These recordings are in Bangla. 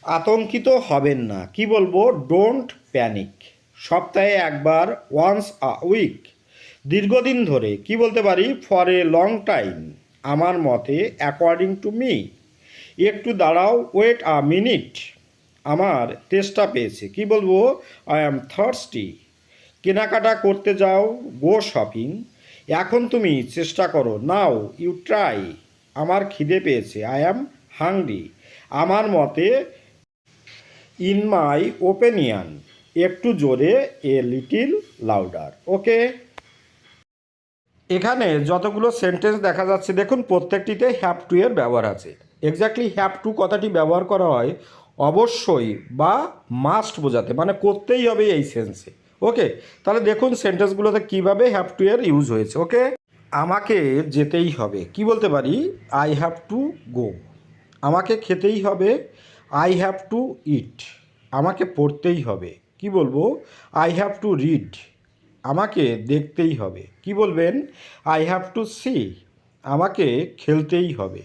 আতঙ্কিত হবেন না, কি বলবো, ডোন্ট প্যানিক। সপ্তাহে একবার, ওয়ান্স আ উইক। দীর্ঘদিন ধরে, কি বলতে পারি, ফর এ লং টাইম, আমার মতে, অ্যাকর্ডিং টু মি। একটু দাঁড়াও, ওয়েট আ মিনিট, আমার তেষ্টা পেয়েছে, কি বলবো, আই অ্যাম থার্স্টি। কেনাকাটা করতে যাও, গো শপিং। এখন তুমি চেষ্টা করো, নাও ইউ ট্রাই। আমার খিদে পেয়েছে, আই অ্যাম হাংরি, আমার মতে, ইন মাই ওপিনিয়ন। একটু জোরে, এ লিটিল লাউডার। ওকে, এখানে যতগুলো সেন্টেন্স দেখা যাচ্ছে দেখুন, প্রত্যেকটিতে হ্যাভ টু এর ব্যবহার আছে। এক্স্যাক্টলি হ্যাভ টু কথাটি ব্যবহার করা হয় অবশ্যই বা মাস্ট বোঝাতে, মানে করতেই হবে এই সেন্সে। ওকে, তাহলে দেখুন সেন্টেন্সগুলোতে কীভাবে হ্যাভ টু এর ইউজ হয়েছে। ওকে, আমাকে যেতেই হবে, কি বলতে পারি, আই হ্যাভ টু গো। আমাকে খেতেই হবে, আই হ্যাভ টু ইট। আমাকে পড়তেই হবে, কি বলবো, আই হ্যাভ টু রিড। আমাকে দেখতেই হবে, কি বলবেন, আই হ্যাভ টু সি। আমাকে খেলতেই হবে,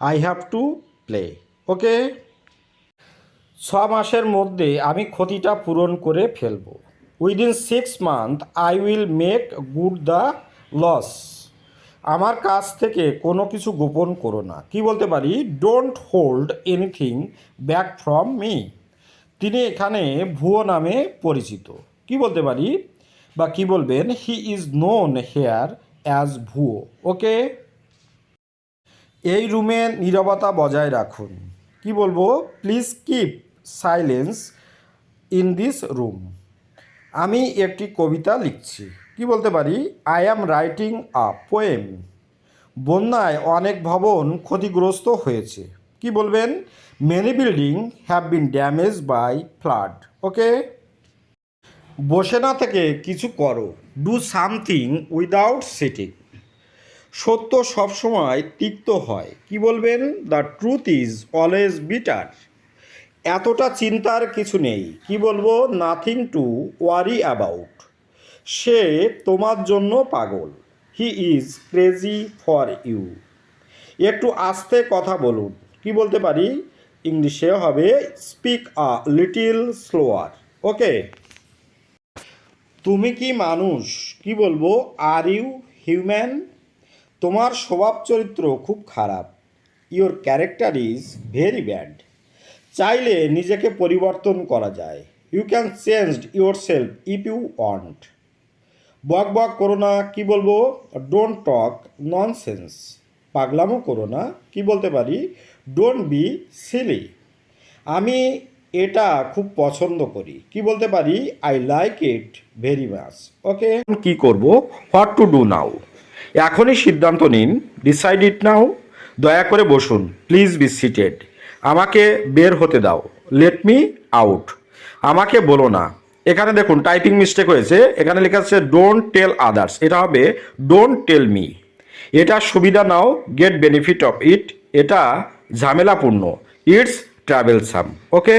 I have to play. Okay, 6 মাসের মধ্যে আমি ক্ষতিটা পূরণ করে ফেলবো, within 6 month I will make good the loss. আমার কাছ থেকে কোনো কিছু গোপন করো না, কি বলতে পারি, don't hold anything back from me. তিনি এখানে ভুয়ো নামে পরিচিত, কি বলতে পারি, বা কি বলবেন, he is known here as ভুয়ো। ওকে, এই রুমে নীরবতা বজায় রাখুন, কি বলবো, please keep silence in this room. আমি একটি কবিতা লিখছি, কি বলতে পারি, I am writing a poem. বন্যায় অনেক ভবন ক্ষতিগ্রস্ত হয়েছে, কি বলবেন, many building have been damage by flood. Okay, বসে না থেকে কিছু করো, ডু সামথিং উইদাউট সিটিং। সত্য সবসময় তিক্ত হয়, কি বলবেন, the truth is always bitter. এতটা চিন্তার কিছু নেই, কি বলবো, নাথিং টু ওয়ারি অ্যাবাউট। সে তোমার জন্য পাগল, he is crazy for you. একটু আস্তে কথা বলুন, কি বলতে পারি, ইংলিশে হবে speak a little slower. Okay, তুমি কি মানুষ, কি বলবো, আর ইউ হিউম্যান। তোমার স্বভাব চরিত্র খুব খারাপ, your character is very bad. চাইলে নিজেকে পরিবর্তন করা যায়, you can change yourself if you want. বক বক করো না, কি বলবো, ডোন্ট টক ননসেন্স। পাগলামো করো না, কি বলতে পারি, ডোন্ট বি সিলি। আমি এটা খুব পছন্দ করি, কি বলতে পারি, I like it very much. Okay, কি করব, হোয়াট টু ডু নাও। এখনই সিদ্ধান্ত নিন, ডিসাইড ইট নাও। দয়া করে বসুন, প্লিজ বি সিটেড। আমাকে বের হতে দাও, লেট মি আউট। আমাকে বলো না। এখানে দেখুন টাইপিং মিস্টেক হয়েছে, এখানে লেখা আছে ডোন্ট টেল আদার্স, এটা হবে ডোন্ট টেল মি। এটা সুবিধা নাও, গেট বেনিফিট অফ ইট। এটা ঝামেলাপূর্ণ, ইটস ট্রাভেলসাম। ওকে।